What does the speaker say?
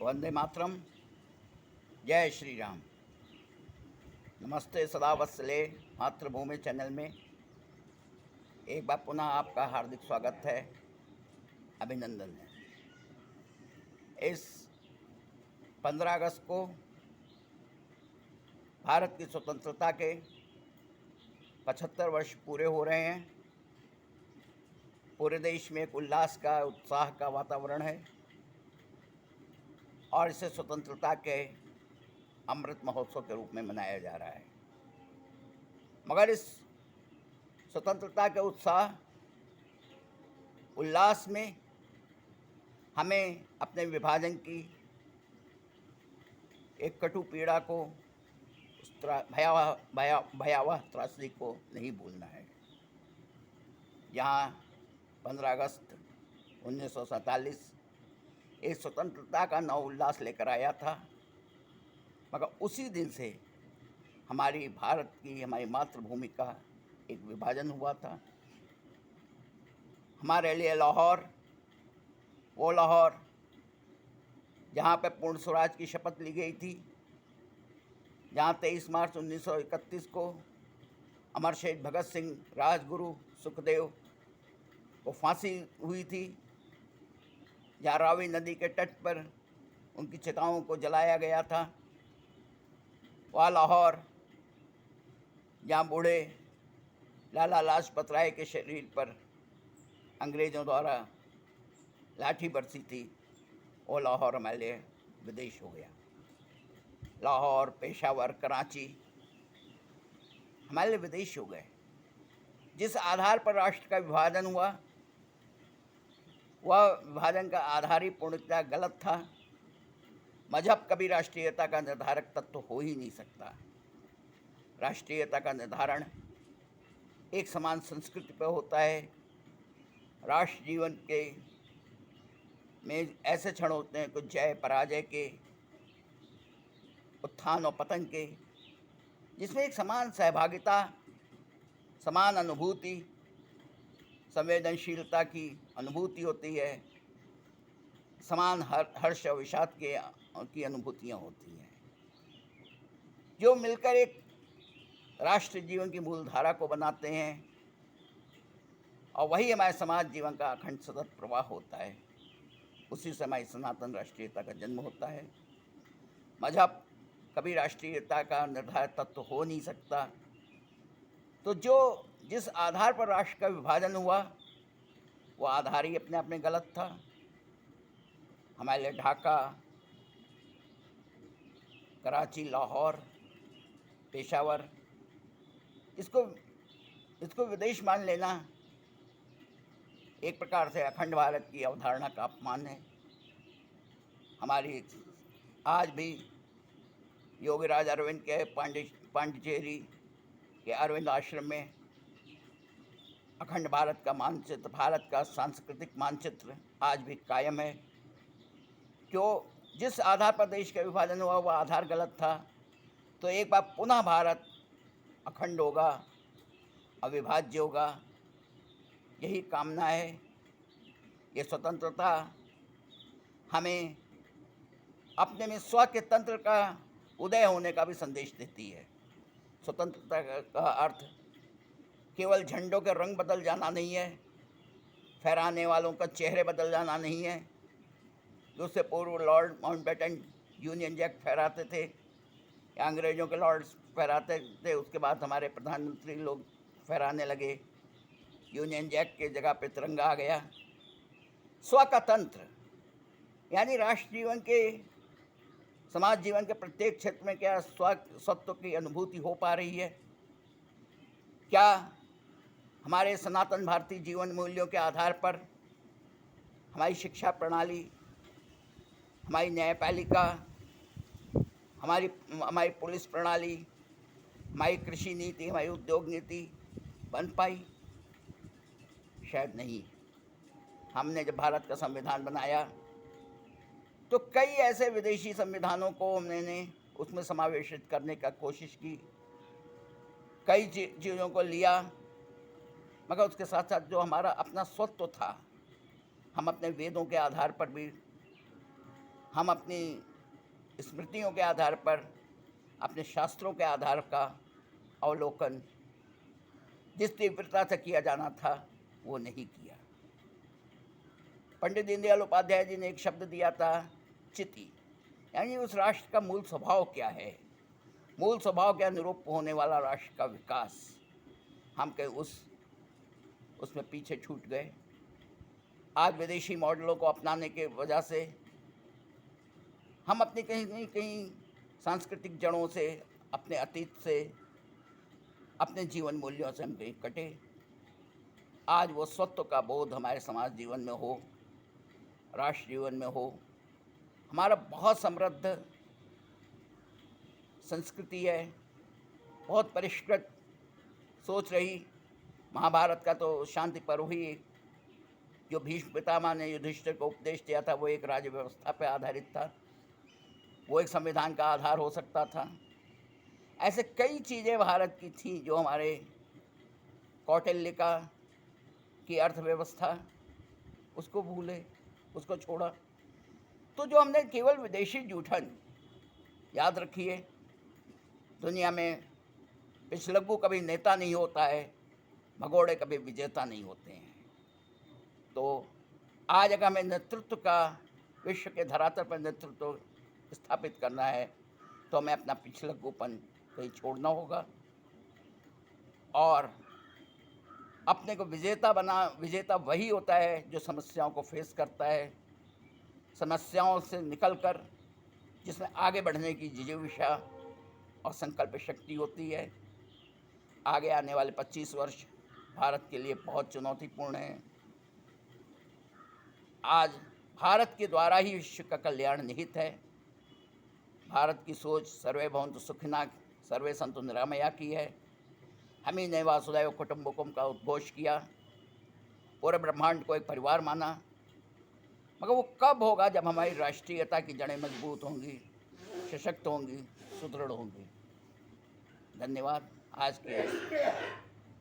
वंदे मातरम। जय श्री राम। नमस्ते सदा वत्सले मातृभूमि चैनल में एक बार पुनः आपका हार्दिक स्वागत है, अभिनंदन है। इस 15 अगस्त को भारत की स्वतंत्रता के 75 वर्ष पूरे हो रहे हैं। पूरे देश में एक उल्लास का, उत्साह का वातावरण है और इसे स्वतंत्रता के अमृत महोत्सव के रूप में मनाया जा रहा है। मगर इस स्वतंत्रता के उत्साह उल्लास में हमें अपने विभाजन की एक कटु पीड़ा को, उस भयावह त्रासदी को नहीं भूलना है। यहाँ 15 अगस्त 1947 एक स्वतंत्रता का नव उल्लास लेकर आया था, मगर उसी दिन से हमारी भारत की, हमारी मातृभूमि का एक विभाजन हुआ था। हमारे लिए लाहौर, वो लाहौर जहाँ पे पूर्ण स्वराज की शपथ ली गई थी, जहाँ 23 मार्च 1931 को अमर शहीद भगत सिंह, राजगुरु सुखदेव को फांसी हुई थी, जहाँ रावी नदी के तट पर उनकी चिताओं को जलाया गया था, वह लाहौर जहाँ बूढ़े लाला लाजपत राय के शरीर पर अंग्रेज़ों द्वारा लाठी बरसी थी, वो लाहौर हमारे लिए विदेश हो गया। लाहौर, पेशावर, कराची हमारे लिए विदेश हो गए। जिस आधार पर राष्ट्र का विभाजन हुआ, वह विभाजन का आधार ही पूर्णतः गलत था। मजहब कभी राष्ट्रीयता का निर्धारक तत्व हो ही नहीं सकता। राष्ट्रीयता का निर्धारण एक समान संस्कृति पर होता है। राष्ट्र जीवन के में ऐसे क्षण होते हैं, कुछ जय पराजय के, उत्थान और पतन के, जिसमें एक समान सहभागिता, समान अनुभूति, संवेदनशीलता की अनुभूति होती है, समान हर्ष और विषाद की अनुभूतियाँ होती हैं, जो मिलकर एक राष्ट्र जीवन की मूल धारा को बनाते हैं, और वही हमारे समाज जीवन का अखंड सतत प्रवाह होता है। उसी से हमारी सनातन राष्ट्रीयता का जन्म होता है। मजहब कभी राष्ट्रीयता का निर्धारित तत्व हो नहीं सकता। तो जिस आधार पर राष्ट्र का विभाजन हुआ, वो आधार ही अपने आप में गलत था। हमारे लिए ढाका, कराची, लाहौर, पेशावर, इसको विदेश मान लेना एक प्रकार से अखंड भारत की अवधारणा का अपमान है। हमारी आज भी योगीराज अरविंद के पांडिचेरी के अरविंद आश्रम में अखंड भारत का मानचित्र, भारत का सांस्कृतिक मानचित्र आज भी कायम है। जिस आधार पर देश का विभाजन हुआ, वह आधार गलत था। तो एक बार पुनः भारत अखंड होगा, अविभाज्य होगा, यही कामना है। ये स्वतंत्रता हमें अपने में स्व के तंत्र का उदय होने का भी संदेश देती है। स्वतंत्रता का अर्थ केवल झंडों के रंग बदल जाना नहीं है, फहराने वालों का चेहरे बदल जाना नहीं है। जो उससे पूर्व लॉर्ड माउंटबेटन यूनियन जैक फहराते थे, या अंग्रेज़ों के लॉर्ड्स फहराते थे, उसके बाद हमारे प्रधानमंत्री लोग फहराने लगे। यूनियन जैक के जगह पे तिरंगा आ गया। स्व का तंत्र यानी राष्ट्र जीवन के, समाज जीवन के प्रत्येक क्षेत्र में क्या स्वत्व की अनुभूति हो पा रही है? क्या हमारे सनातन भारतीय जीवन मूल्यों के आधार पर हमारी शिक्षा प्रणाली, हमारी न्यायपालिका, हमारी पुलिस प्रणाली, हमारी कृषि नीति, हमारी उद्योग नीति बन पाई? शायद नहीं। हमने जब भारत का संविधान बनाया तो कई ऐसे विदेशी संविधानों को हमने उसमें समावेशित करने का कोशिश की, कई चीज़ों को लिया, मगर उसके साथ साथ जो हमारा अपना स्वत्व था, हम अपने वेदों के आधार पर भी हम अपनी स्मृतियों के आधार पर, अपने शास्त्रों के आधार का अवलोकन जिस तीव्रता से किया जाना था वो नहीं किया। पंडित दीनदयाल उपाध्याय जी ने एक शब्द दिया था, चिति, यानी उस राष्ट्र का मूल स्वभाव क्या है, मूल स्वभाव के अनुरूप होने वाला राष्ट्र का विकास। हम कहीं उसमें पीछे छूट गए। आज विदेशी मॉडलों को अपनाने के वजह से हम अपनी कहीं न कहीं सांस्कृतिक जड़ों से, अपने अतीत से, अपने जीवन मूल्यों से हम कहीं कटे। आज वो स्वत्व का बोध हमारे समाज जीवन में हो, राष्ट्र जीवन में हो। हमारा बहुत समृद्ध संस्कृति है, बहुत परिष्कृत सोच रही। महाभारत का तो शांति पर्व ही, जो भीष्म पितामह ने युधिष्ठिर को उपदेश दिया था, वो एक राज्य व्यवस्था पर आधारित था, वो एक संविधान का आधार हो सकता था। ऐसे कई चीज़ें भारत की थी जो हमारे कौटिल्य का की अर्थव्यवस्था, उसको भूले, उसको छोड़ा। तो जो हमने केवल विदेशी जूठन, याद रखिए दुनिया में पिछलग्गू कभी नेता नहीं होता है, भगोड़े कभी विजेता नहीं होते हैं। तो आज अगर हमें नेतृत्व का, विश्व के धरातल पर नेतृत्व स्थापित करना है तो हमें अपना पिछलग्गूपन कहीं छोड़ना होगा और अपने को विजेता वही होता है जो समस्याओं को फेस करता है, समस्याओं से निकलकर जिसमें आगे बढ़ने की जिजीविषा और संकल्प शक्ति होती है। आगे आने वाले 25 वर्ष भारत के लिए बहुत चुनौतीपूर्ण हैं। आज भारत के द्वारा ही विश्व का कल्याण निहित है। भारत की सोच सर्वे भवन्तु सुखिनः, सर्वे सन्तु निरामया की है। हम ही ने वासुदैव कुटुम्बकम का उद्घोष किया, पूरे ब्रह्मांड को एक परिवार माना। मगर वो कब होगा? जब हमारी राष्ट्रीयता की जड़ें मजबूत होंगी, सशक्त होंगी, सुदृढ़ होंगी। धन्यवाद। आज के